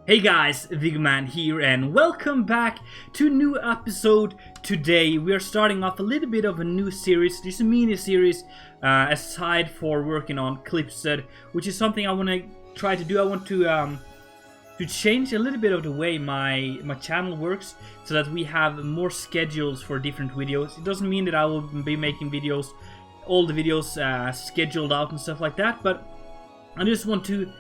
Hey guys, Viggoman here and welcome back to a new episode. Today we are starting off a little bit of a new series. This is a mini series aside for working on Clipset, which is something I want to try to do. I want to change a little bit of the way my channel works so that we have more schedules for different videos. It doesn't mean that I will be making videos, all the videos scheduled out and stuff like that, but I just want to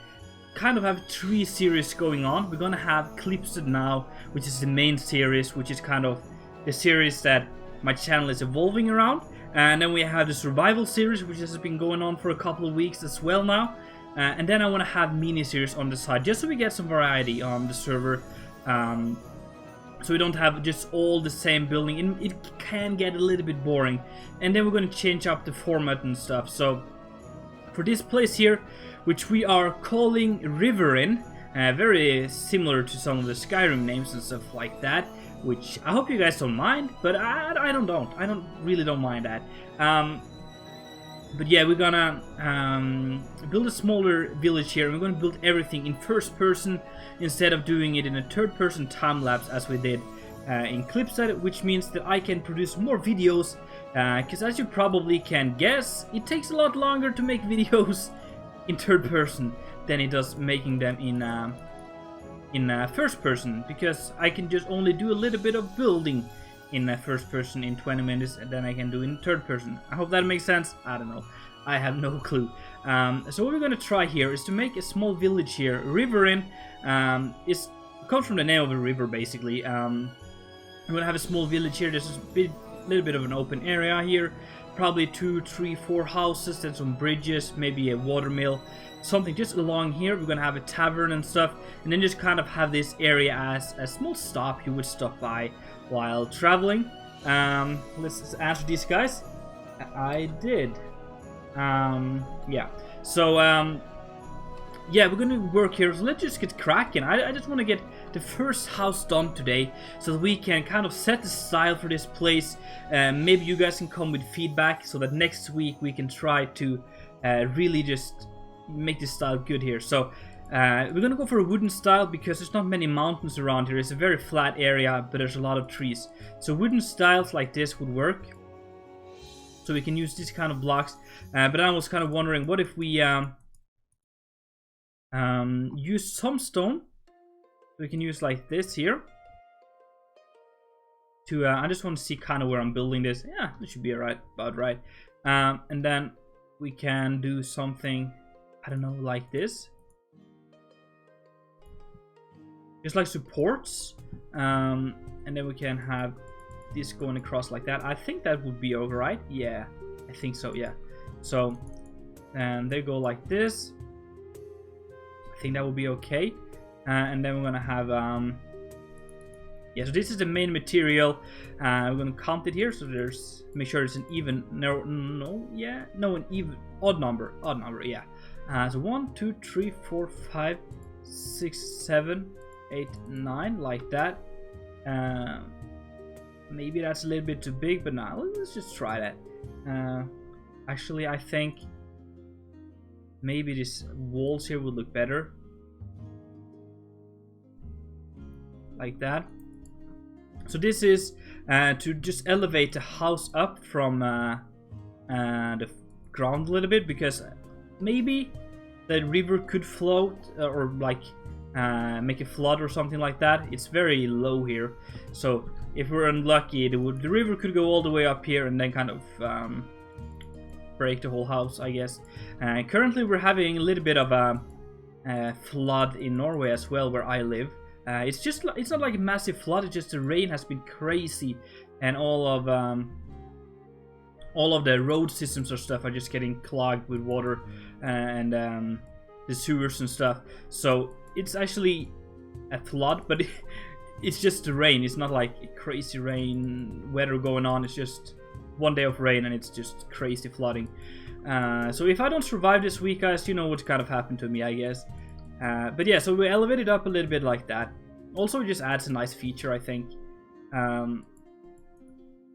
kind of have three series going on. We're gonna have Clipset now, which is the main series, which is kind of the series that my channel is evolving around. And then we have the survival series, which has been going on for a couple of weeks as well now. And then I want to have mini series on the side, just so we get some variety on the server. So we don't have just all the same building, and it can get a little bit boring. And then we're gonna change up the format and stuff. So for this place here, which we are calling Riverin, very similar to some of the Skyrim names and stuff like that, which I hope you guys don't mind, but I don't really mind that. But yeah, we're gonna build a smaller village here, and we're gonna build everything in first person instead of doing it in a third person time lapse as we did in Clipset, which means that I can produce more videos, because as you probably can guess, it takes a lot longer to make videos in third person than it does making them in first person, because I can just only do a little bit of building in first person in 20 minutes, and then I can do in third person. I hope that makes sense. I don't know, I have no clue. So what we're gonna try here is to make a small village here. Riverin comes from the name of a river, basically. I'm gonna have a small village here. There's a little bit of an open area here, probably 2, 3, 4 houses, then some bridges, maybe a watermill, something just along here. We're gonna have a tavern and stuff, and then just kind of have this area as a small stop you would stop by while traveling. Let's answer these guys. I did. Yeah. So yeah, we're gonna work here, so let's just get cracking. I just want to get the first house done today so that we can kind of set the style for this place. Maybe you guys can come with feedback so that next week we can try to really just make this style good here. So we're gonna go for a wooden style because there's not many mountains around here. It's a very flat area, but there's a lot of trees. So wooden styles like this would work. So we can use these kind of blocks. But I was kind of wondering, what if we use some stone? We can use like this here. To I just want to see kind of where I'm building this. Yeah, it should be about right. And then we can do something, I don't know, like this. Just like supports. And then we can have this going across like that. I think that would be alright. Yeah, I think so, yeah. So, and they go like this. I think that will be okay. And then we're gonna have yeah, so this is the main material. We're gonna count it here, so there's, make sure it's an even, an even odd number, yeah. So 1, 2, 3, 4, 5, 6, 7, 8, 9, like that. Maybe that's a little bit too big, but now let's just try that. Actually, I think maybe these walls here would look better. Like that. So this is to just elevate the house up from the ground a little bit, because maybe the river could float or like make a flood or something like that. It's very low here, so if we're unlucky, the river could go all the way up here and then kind of break the whole house, I guess. Currently we're having a little bit of a flood in Norway as well, where I live. It's not like a massive flood, it's just the rain has been crazy, and all of the road systems or stuff are just getting clogged with water, and the sewers and stuff. So it's actually a flood, but it's just the rain. It's not like crazy rain weather going on. It's just one day of rain and it's just crazy flooding. So if I don't survive this week, guys, you know what kind of happened to me, I guess. But yeah, so we elevate it up a little bit like that. Also, it just adds a nice feature, I think. And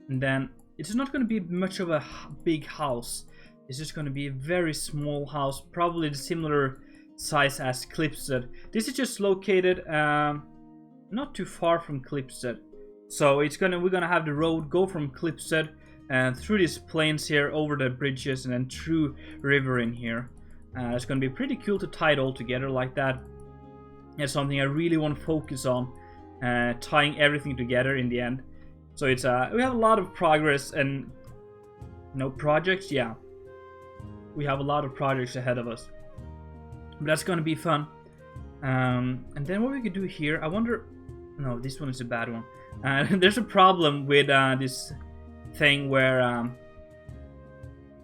then it's not going to be much of a big house. It's just going to be a very small house, probably similar size as Clipstead. This is just located not too far from Clipstead. So we're gonna have the road go from Clipstead and through these plains here, over the bridges, and then through Riverin here. It's gonna be pretty cool to tie it all together like that. It's something I really want to focus on, tying everything together in the end. So it's we have a lot of progress and projects. Yeah, we have a lot of projects ahead of us, but that's gonna be fun. And then what we could do here, I wonder. No, this one is a bad one. There's a problem with this thing where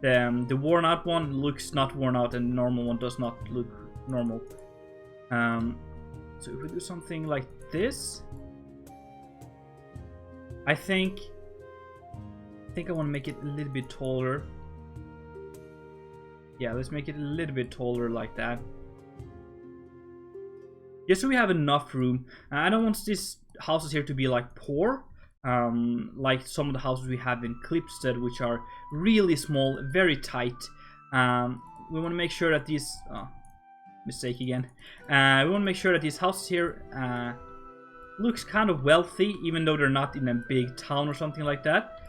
the worn out one looks not worn out and the normal one does not look normal. So if we do something like this, I think I want to make it a little bit taller. Yeah, let's make it a little bit taller like that. Just so we have enough room. I don't want these houses here to be like poor, like some of the houses we have in Clipstead, which are really small, very tight. We want to make sure that these... mistake again. We want to make sure that these houses here looks kind of wealthy, even though they're not in a big town or something like that.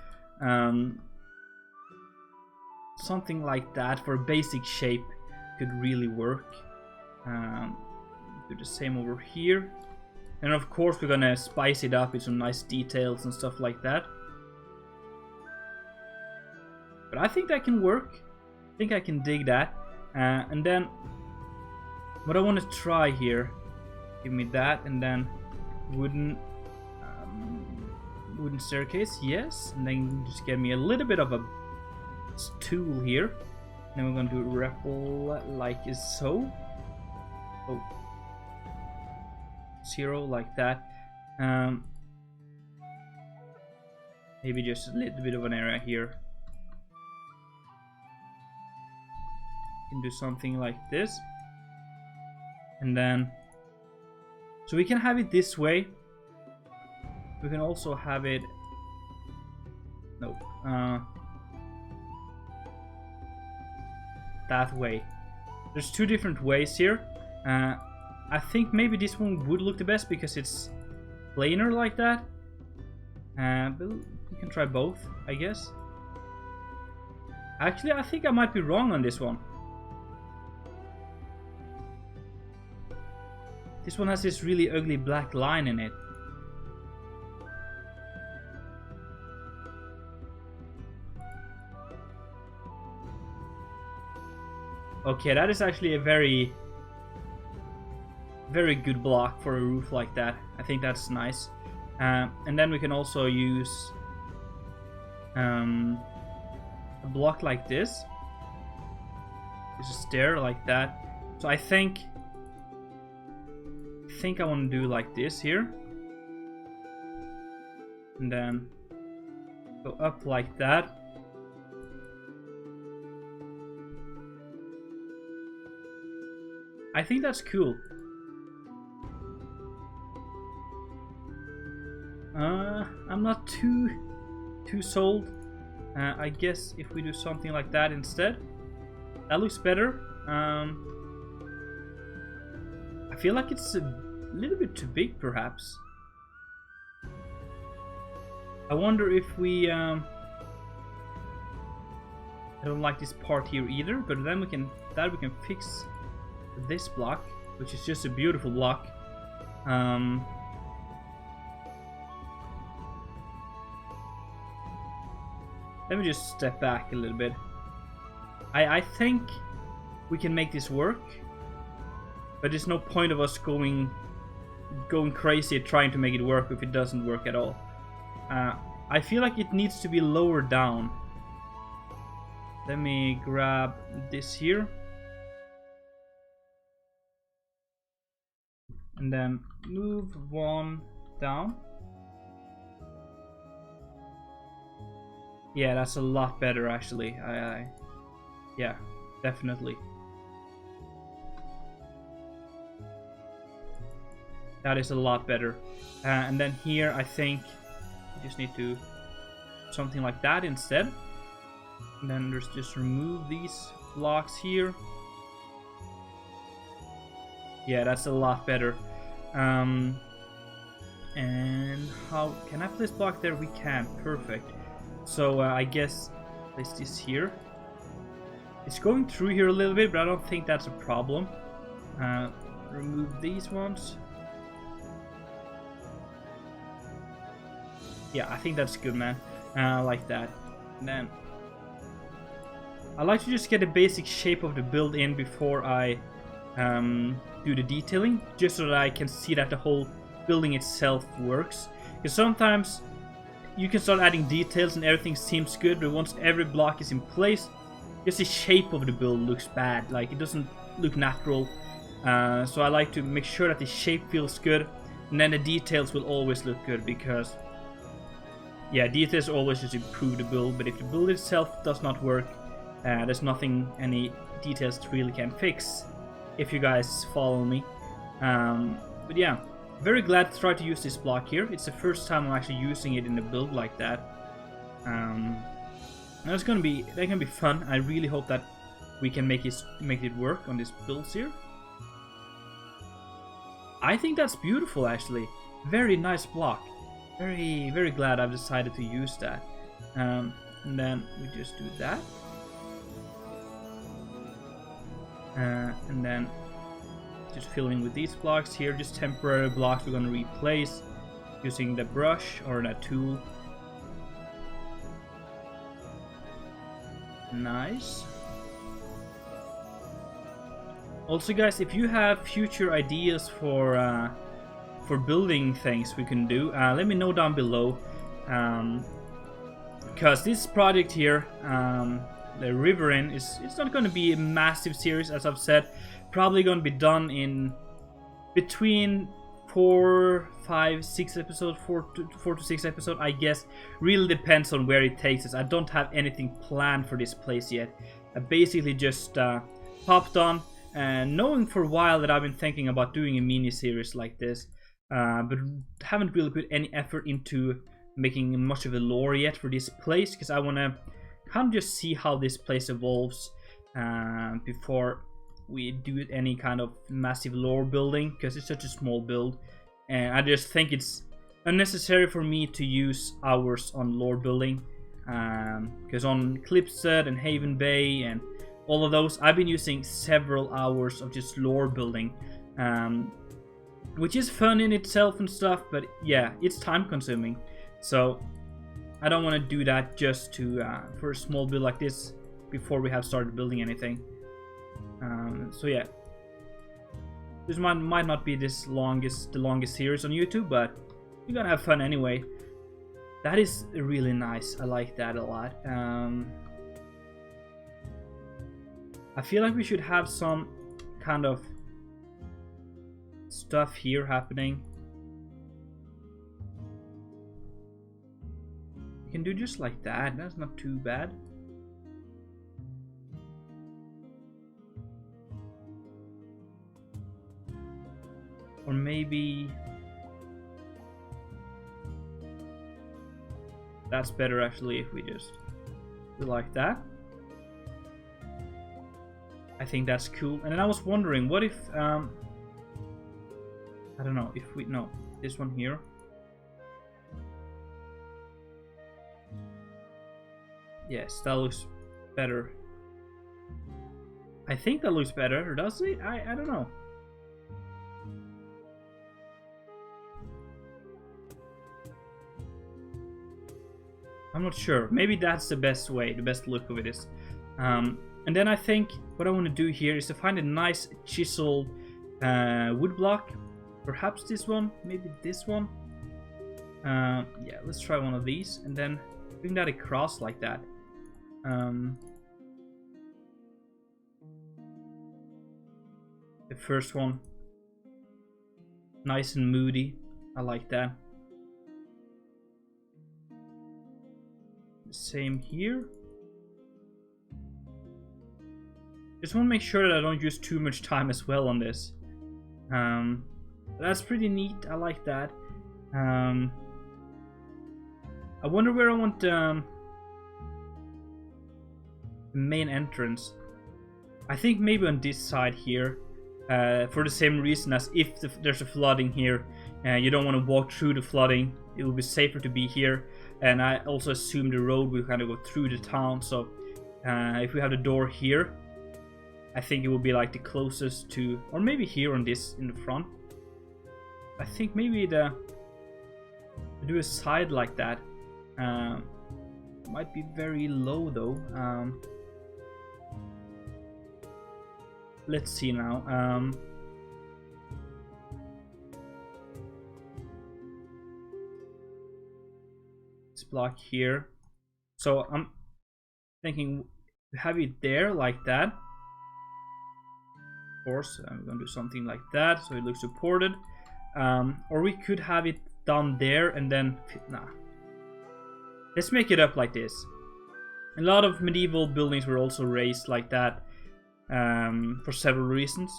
Something like that for a basic shape could really work. Do the same over here. And of course we're gonna spice it up with some nice details and stuff like that. But I think that can work. I think I can dig that. And then what I want to try here, give me that, and then wooden staircase, yes, and then just get me a little bit of a stool here. Then we're going to do a ripple like so. Oh, 0 like that. Maybe just a little bit of an area here. Can do something like this. And then, so we can have it this way. We can also have it, nope, that way. There's two different ways here. I think maybe this one would look the best because it's plainer like that. But we can try both, I guess. Actually, I think I might be wrong on this one. This one has this really ugly black line in it. Okay, that is actually a very good block for a roof like that. I think that's nice. And then we can also use a block like this. Just a stair like that. So I think I want to do like this here, and then go up like that. I think that's cool. I'm not too sold. I guess if we do something like that instead, that looks better. I feel like it's a little bit too big, perhaps. I wonder if we... I don't like this part here either, but then we can fix this block, which is just a beautiful block. Let me just step back a little bit. I think we can make this work, but there's no point of us going crazy trying to make it work if it doesn't work at all. I feel like it needs to be lower down. Let me grab this here. And then move one down. Yeah, that's a lot better actually. Yeah, definitely. That is a lot better. And then here I think we just need to something like that instead. And then just remove these blocks here. Yeah, that's a lot better. And how can I place block there? We can. Perfect. So I guess place this here. It's going through here a little bit, but I don't think that's a problem. Remove these ones. Yeah, I think that's good, man. I like that. And then I like to just get the basic shape of the build in before I do the detailing, just so that I can see that the whole building itself works. Because sometimes you can start adding details and everything seems good, but once every block is in place, just the shape of the build looks bad. Like, it doesn't look natural. So I like to make sure that the shape feels good, and then the details will always look good, because yeah, details always just improve the build. But if the build itself does not work, there's nothing any details really can fix, if you guys follow me. But yeah, very glad to try to use this block here. It's the first time I'm actually using it in the build like that. That's gonna be fun. I really hope that we can make it work on this builds here. I think that's beautiful, actually. Very nice block. Very glad I've decided to use that. And then we just do that. And then just filling with these blocks here, just temporary blocks we're going to replace using the brush or that tool. Nice. Also, guys, if you have future ideas for building things we can do, let me know down below. Because this project here, the Riverin, it's not going to be a massive series, as I've said. Probably going to be done in between 4, 5, 6 episodes, 4 to 6 episodes, I guess. Really depends on where it takes us. I don't have anything planned for this place yet. I basically just popped on, and knowing for a while that I've been thinking about doing a mini series like this, but haven't really put any effort into making much of a lore yet for this place, because I want to kind of just see how this place evolves before we do any kind of massive lore building, because it's such a small build, and I just think it's unnecessary for me to use hours on lore building, because on Clipset and Haven Bay and all of those, I've been using several hours of just lore building, which is fun in itself and stuff, but yeah, it's time consuming. So I don't want to do that just to for a small build like this before we have started building anything. So yeah, this might not be the longest series on YouTube, but you're gonna have fun anyway. That is really nice. I like that a lot. I feel like we should have some kind of stuff here happening. You can do just like that. That's not too bad. Or maybe that's better actually if we just do like that. I think that's cool. And then I was wondering, what if I don't know, if we no, this one here. Yes, that looks better. I think that looks better, does it? I don't know. I'm not sure. Maybe that's the best way, the best look of it is. And then I think what I want to do here is to find a nice chiseled wood block. Perhaps this one, maybe this one. Yeah, let's try one of these and then bring that across like that. The first one, nice and moody. I like that. Same here. Just want to make sure that I don't use too much time as well on this. That's pretty neat. I like that. I wonder where I want the main entrance. I think maybe on this side here. for the same reason as if there's a flooding here, you don't want to walk through the flooding. It will be safer to be here. And I also assume the road will kind of go through the town. So if we have the door here, I think it will be like the closest to, or maybe here on this in the front. I think maybe do a side like that. Might be very low though. Let's see now. This block here. So I'm thinking have it there like that. Of course, I'm gonna do something like that so it looks supported. Or we could have it down there and then nah. Let's make it up like this. A lot of medieval buildings were also raised like that. For several reasons,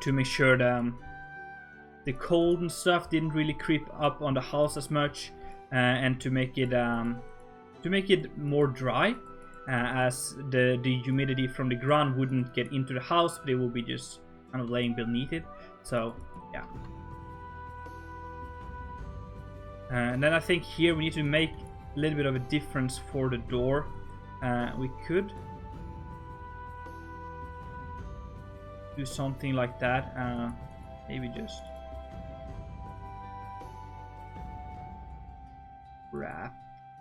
to make sure the cold and stuff didn't really creep up on the house as much, and to make it more dry, as the humidity from the ground wouldn't get into the house, but it will be just kind of laying beneath it. So yeah. And then I think here we need to make a little bit of a difference for the door. We could do something like that. Maybe just wrap.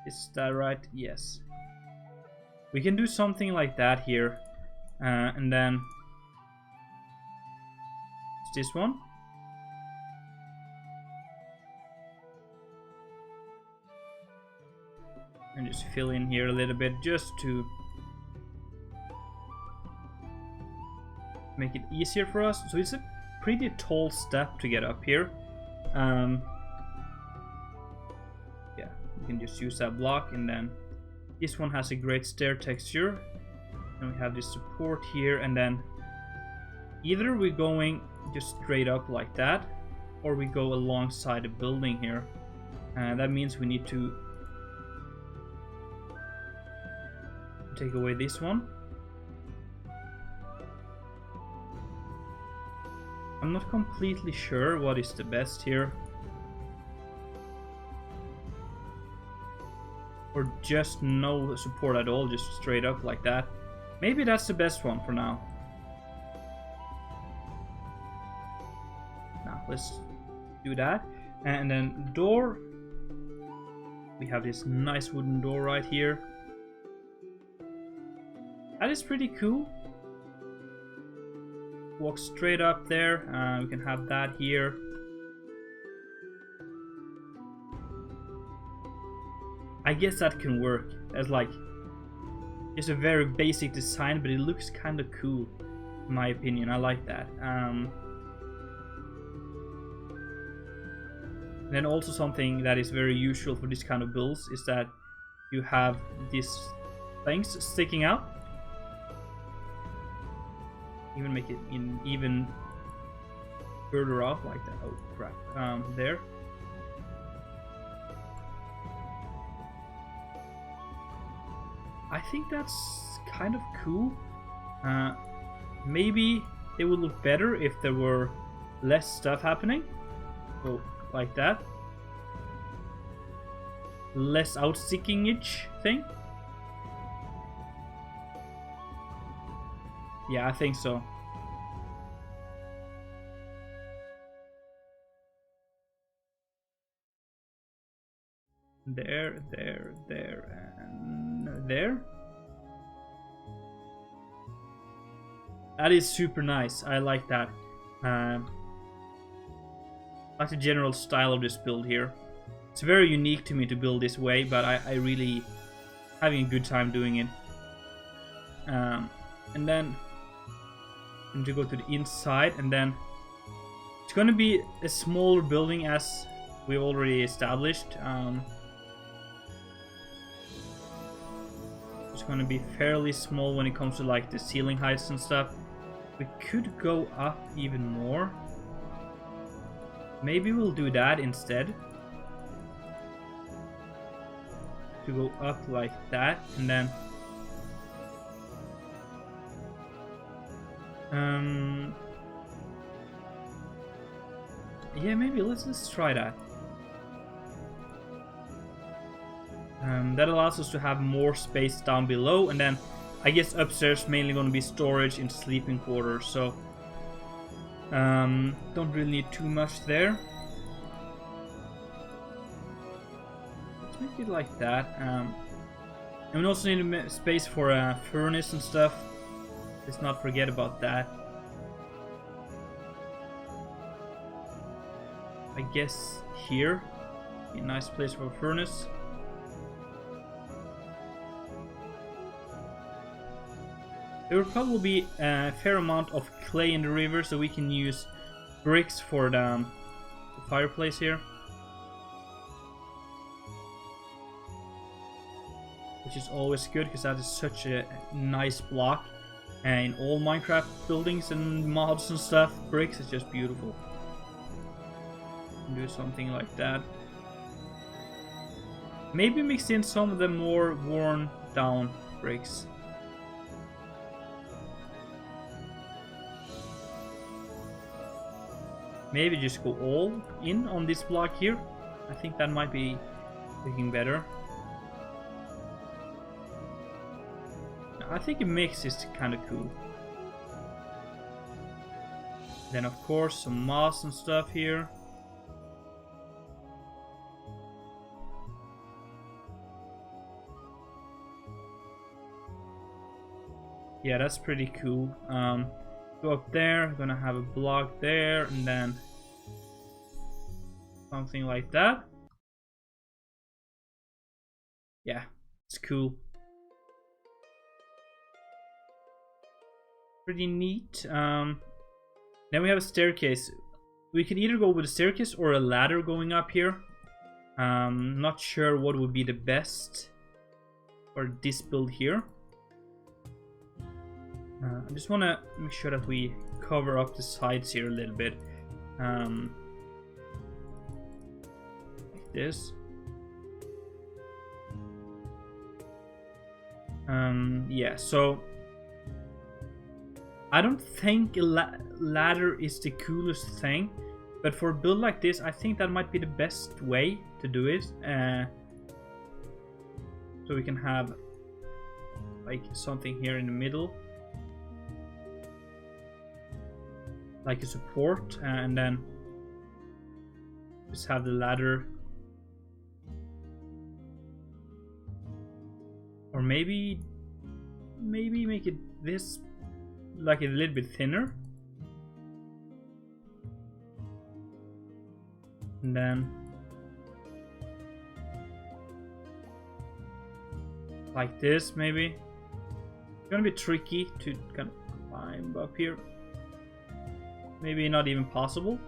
Is that right? Yes. We can do something like that here. And then this one. And just fill in here a little bit just to make it easier for us. So it's a pretty tall step to get up here. Yeah, we can just use that block, and then this one has a great stair texture. And we have this support here, and then either we're going just straight up like that, or we go alongside the building here. And that means we need to take away this one. I'm not completely sure what is the best here. Or just no support at all, just straight up like that. Maybe that's the best one for now. Now let's do that. And then door. We have this nice wooden door right here. That is pretty cool. Walk straight up there. We can have that here. I guess that can work. As like, it's a very basic design, but it looks kind of cool, in my opinion. I like that. Then also something that is very usual for this kind of builds is that you have these things sticking out. Even make it even further off like that. Oh crap! There. I think that's kind of cool. Maybe it would look better if there were less stuff happening. So like that. Less outsticking-ish thing. Yeah, I think so. There, and there. That is super nice. I like that. I like the general style of this build here. It's very unique to me to build this way, but I really having a good time doing it. And then I'm going to go to the inside, and then it's going to be a smaller building as we've already established. It's going to be fairly small when it comes to like the ceiling heights and stuff. We could go up even more. Maybe we'll do that instead. To go up like that, and then Yeah, maybe let's try that. That allows us to have more space down below, and then I guess upstairs mainly going to be storage in sleeping quarters. So don't really need too much there. Let's make it like that. And we also need space for a furnace and stuff. Let's not forget about that. I guess here, a nice place for a furnace. There will probably be a fair amount of clay in the river, so we can use bricks for the fireplace here. Which is always good, because that is such a nice block. And in all Minecraft buildings and mods and stuff, bricks is just beautiful. Do something like that. Maybe mix in some of the more worn down bricks. Maybe just go all in on this block here. I think that might be looking better. I think a mix is kind of cool. Then of course some moss and stuff here. Yeah, that's pretty cool. Go up there, gonna have a block there, and then something like that. Yeah, it's cool. Pretty neat. Then we have a staircase. We could either go with a staircase or a ladder going up here. Not sure what would be the best for this build here. I just want to make sure that we cover up the sides here a little bit. Like this. Yeah, so I don't think a ladder is the coolest thing, but for a build like this, I think that might be the best way to do it. So we can have like something here in the middle, like a support, and then just have the ladder. Or maybe make it this, like a little bit thinner. And then like this, maybe. It's gonna be tricky to kind of climb up here. Maybe not even possible.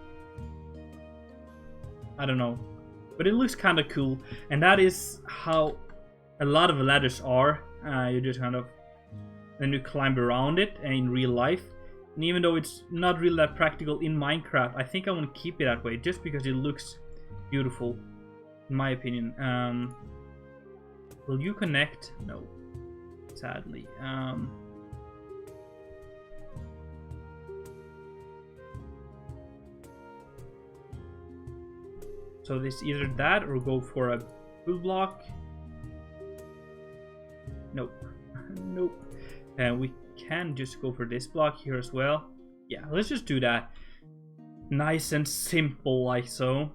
I don't know. But it looks kind of cool. And that is how a lot of ladders are. You just kind of, then you climb around it in real life. And even though it's not really that practical in Minecraft, I think I want to keep it that way just because it looks beautiful, in my opinion. Will you connect? No, sadly. So this either that or go for a full block. Nope. Nope. And we can just go for this block here as well. Yeah, let's just do that. Nice and simple, like so.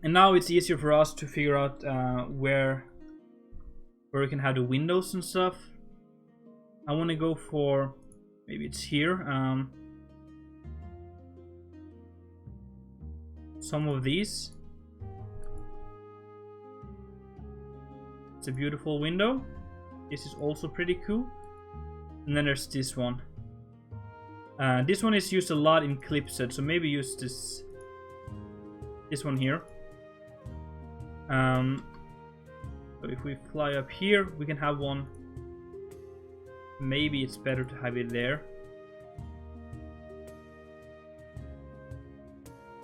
And now it's easier for us to figure out where we can have the windows and stuff. I want to go for, maybe it's here. Some of these. It's a beautiful window. This is also pretty cool. And then there's this one. This one is used a lot in Clipset, so maybe use this one here. So if we fly up here, we can have one. Maybe it's better to have it there.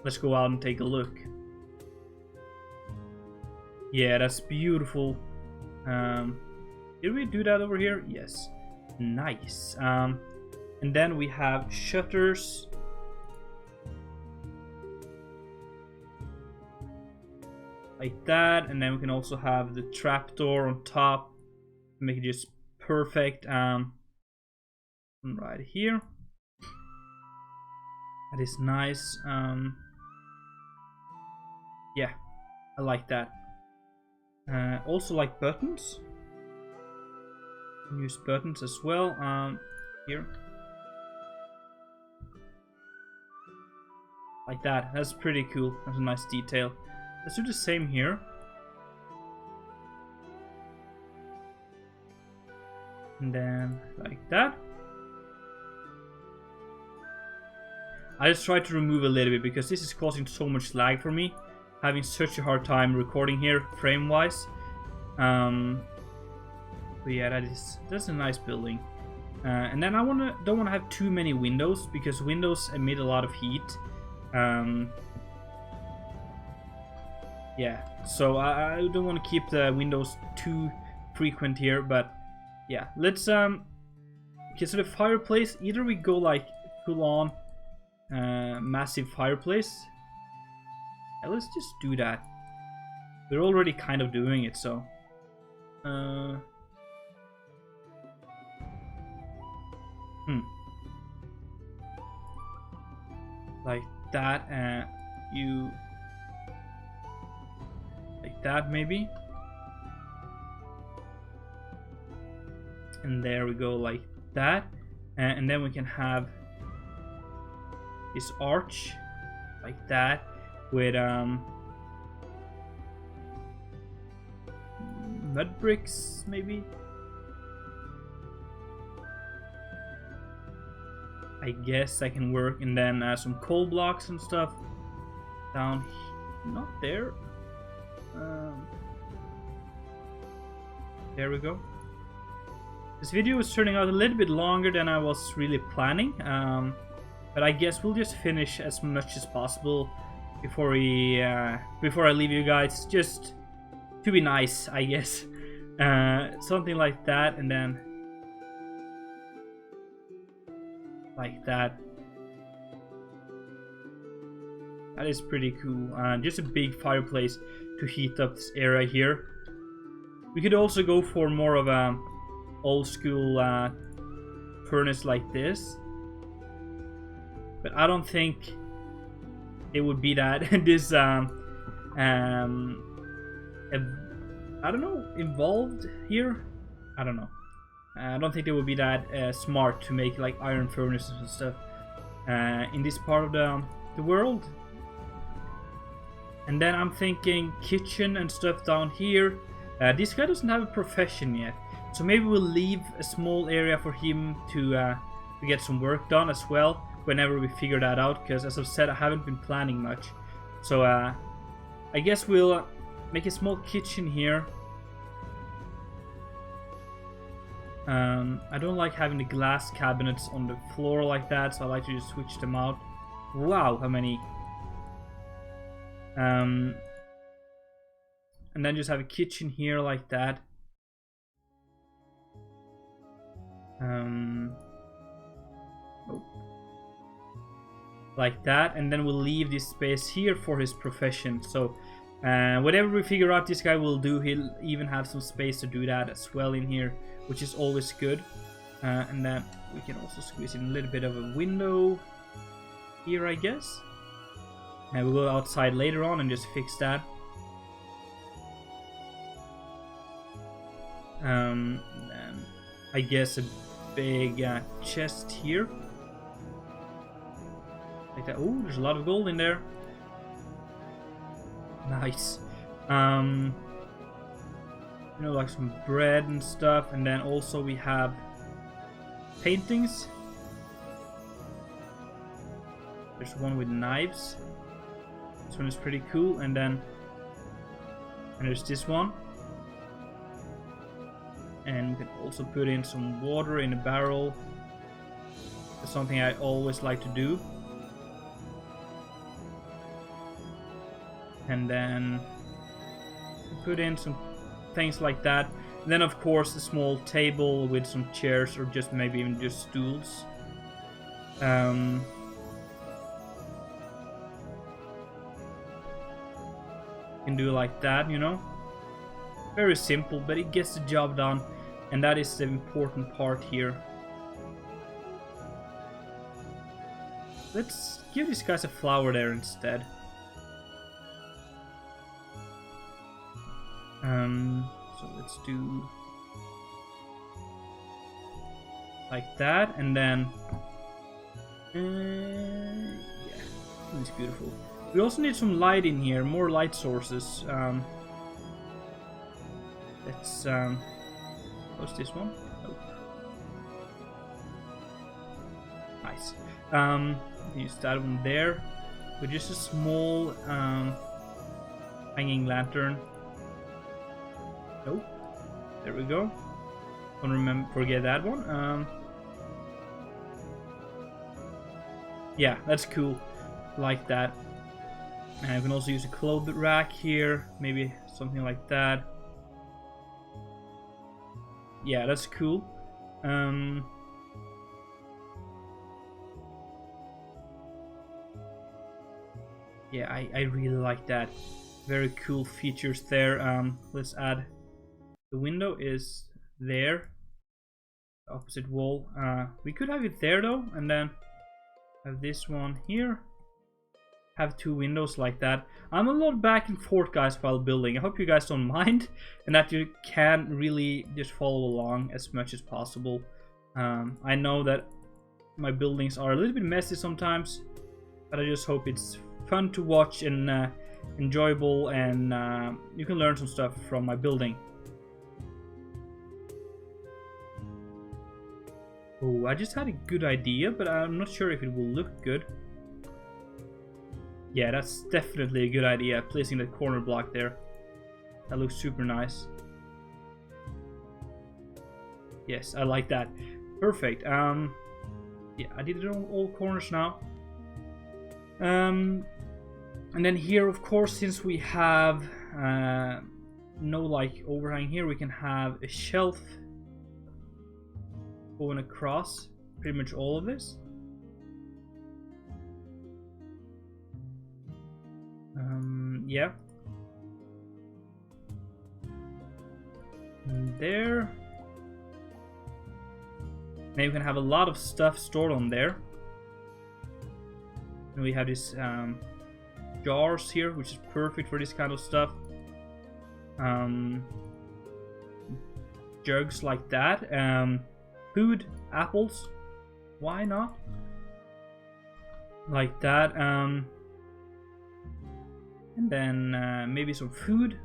Let's go out and take a look. Yeah, that's beautiful. Did we do that over here? Yes. Nice. And And then we have shutters. Like that, and then we can also have the trapdoor on top, make it just perfect. Right here. That is nice. Yeah, I like that. Also like buttons. Use buttons as well. Here. Like that. That's pretty cool. That's a nice detail. Let's do the same here. And then like that. I just tried to remove a little bit because this is causing so much lag for me. Having such a hard time recording here frame wise. But yeah, that's a nice building. And then I don't wanna have too many windows because windows emit a lot of heat. Yeah, so I don't want to keep the windows too frequent here, but yeah, let's okay, so the fireplace, either we go like full on massive fireplace. Yeah, let's just do that. We're already kind of doing it, so like that. You like that maybe, and there we go, like that. And then we can have this arch like that with mud bricks maybe. I guess that can work. And then some coal blocks and stuff down here. Not there. There we go. This video is turning out a little bit longer than I was really planning, but I guess we'll just finish as much as possible before I leave you guys, just to be nice, I guess. Something like that, and then like that. That is pretty cool. Just a big fireplace to heat up this area here. We could also go for more of a old school furnace like this, but I don't think it would be that this I don't know, involved here. I don't know. I don't think it would be that smart to make like iron furnaces and stuff in this part of the world. And then I'm thinking kitchen and stuff down here. This guy doesn't have a profession yet, so maybe we'll leave a small area for him to get some work done as well whenever we figure that out, because as I've said, I haven't been planning much. So I guess we'll make a small kitchen here. I don't like having the glass cabinets on the floor like that, so I like to just switch them out. Wow, how many. And then just have a kitchen here like that. Like that, and then we'll leave this space here for his profession. So whatever we figure out this guy will do, he'll even have some space to do that as well in here, which is always good. And then we can also squeeze in a little bit of a window here, I guess. And we'll go outside later on and just fix that. And I guess a big chest here. Like that. Oh, there's a lot of gold in there. Nice. You know, like some bread and stuff. And then also we have paintings. There's one with knives. This one is pretty cool. And then there's this one. And we can also put in some water in a barrel. That's something I always like to do. And then put in some things like that. And then of course a small table with some chairs, or just maybe even just stools. Um, can do like that, you know. Very simple, but it gets the job done, and that is the important part here. Let's give these guys a flower there instead. So let's do like that, and then yeah, it's beautiful. We also need some light in here, more light sources. Let's what's this one? Oh. Nice. Use that one there with just a small hanging lantern. Oh, there we go. Don't forget that one. Yeah, that's cool. Like that. And you can also use a clothes rack here, maybe something like that. Yeah, that's cool. Yeah, I really like that. Very cool features there. Let's add. The window is there. The opposite wall. We could have it there though, and then have this one here. Have two windows like that. I'm a lot back and forth, guys, while building. I hope you guys don't mind, and that you can really just follow along as much as possible. I know that my buildings are a little bit messy sometimes, but I just hope it's fun to watch and enjoyable, and you can learn some stuff from my building. Oh, I just had a good idea, but I'm not sure if it will look good. Yeah, that's definitely a good idea, placing the corner block there. That looks super nice. Yes, I like that. Perfect. Yeah, I did it on all corners now. And then here, of course, since we have no like overhang here, we can have a shelf going across pretty much all of this. Yeah. And there. Now you can have a lot of stuff stored on there. And we have these jars here, which is perfect for this kind of stuff. Jugs like that. Food, apples. Why not? Like that. And then maybe some food.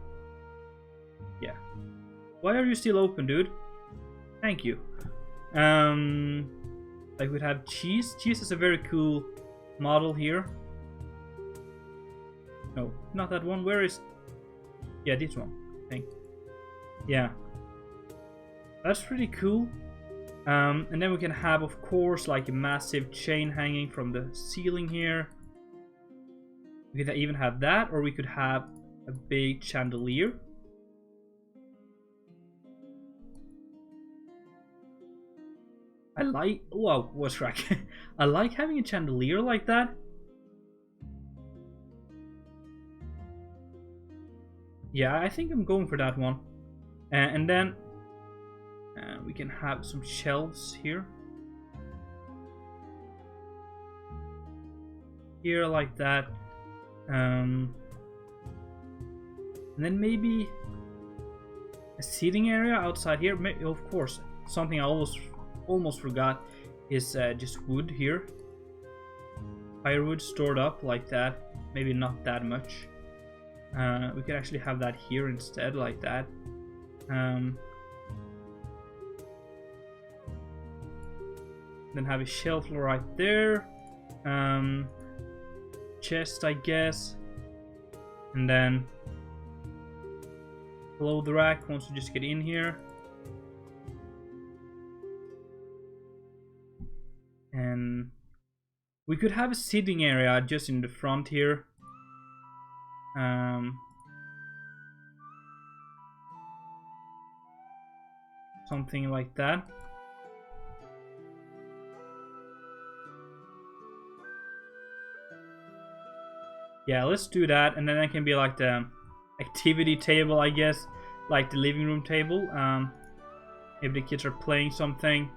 Yeah. Why are you still open, dude? Thank you. I would have cheese. Cheese is a very cool model here. No, not that one. Where is... Yeah, this one, I think. Yeah. That's pretty cool. And then we can have, of course, like a massive chain hanging from the ceiling here. We could even have that, or we could have a big chandelier. I like... Whoa, what's right? I like having a chandelier like that. Yeah, I think I'm going for that one. And then we can have some shelves here. Here, like that. And then maybe a seating area outside here. Maybe, of course, something I almost forgot is just wood here. Firewood stored up like that. Maybe not that much. We could actually have that here instead, like that. Then have a shelf right there. Chest, I guess. And then below the rack once you just get in here. And we could have a sitting area just in the front here. Something like that. Yeah, let's do that, and then that can be like the activity table, I guess, like the living room table. Maybe the kids are playing something,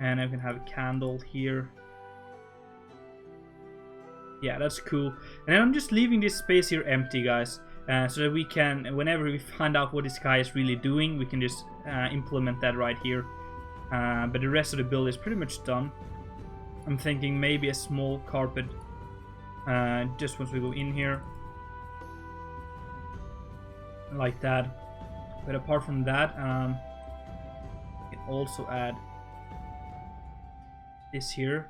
and I can have a candle here. Yeah, that's cool. And then I'm just leaving this space here empty, guys, so that we can, whenever we find out what this guy is really doing, we can just implement that right here. But the rest of the build is pretty much done. I'm thinking maybe a small carpet just once we go in here, like that. But apart from that, we can also add this here.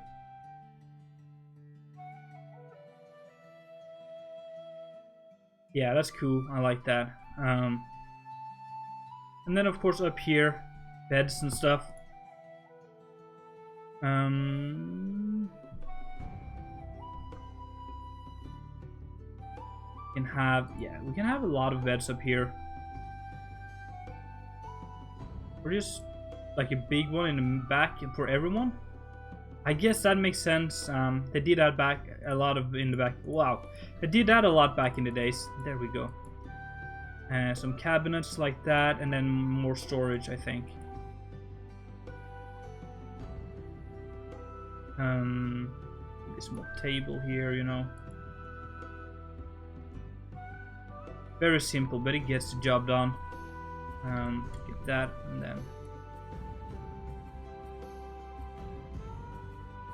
Yeah, that's cool. I like that. And then of course up here, beds and stuff. We can have a lot of beds up here. Or just like a big one in the back for everyone. I guess that makes sense. They did that back a lot of in the back. Wow, they did that a lot back in the days. There we go. Some cabinets like that, and then more storage, I think. This small table here, you know. Very simple, but it gets the job done. Get that, and then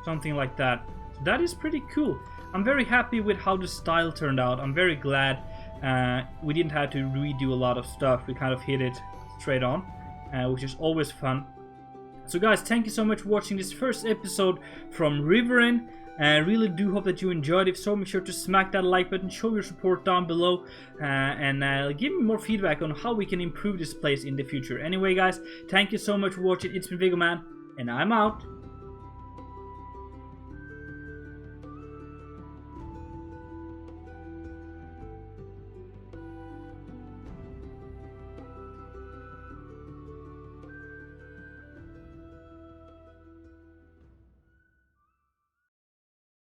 something like that. So that is pretty cool. I'm very happy with how the style turned out. I'm very glad we didn't have to redo a lot of stuff. We kind of hit it straight on, which is always fun. So guys, thank you so much for watching this first episode from Riverin. I really do hope that you enjoyed. If so, make sure to smack that like button, show your support down below, and give me more feedback on how we can improve this place in the future. Anyway guys, thank you so much for watching. It's been Viggoman, and I'm out.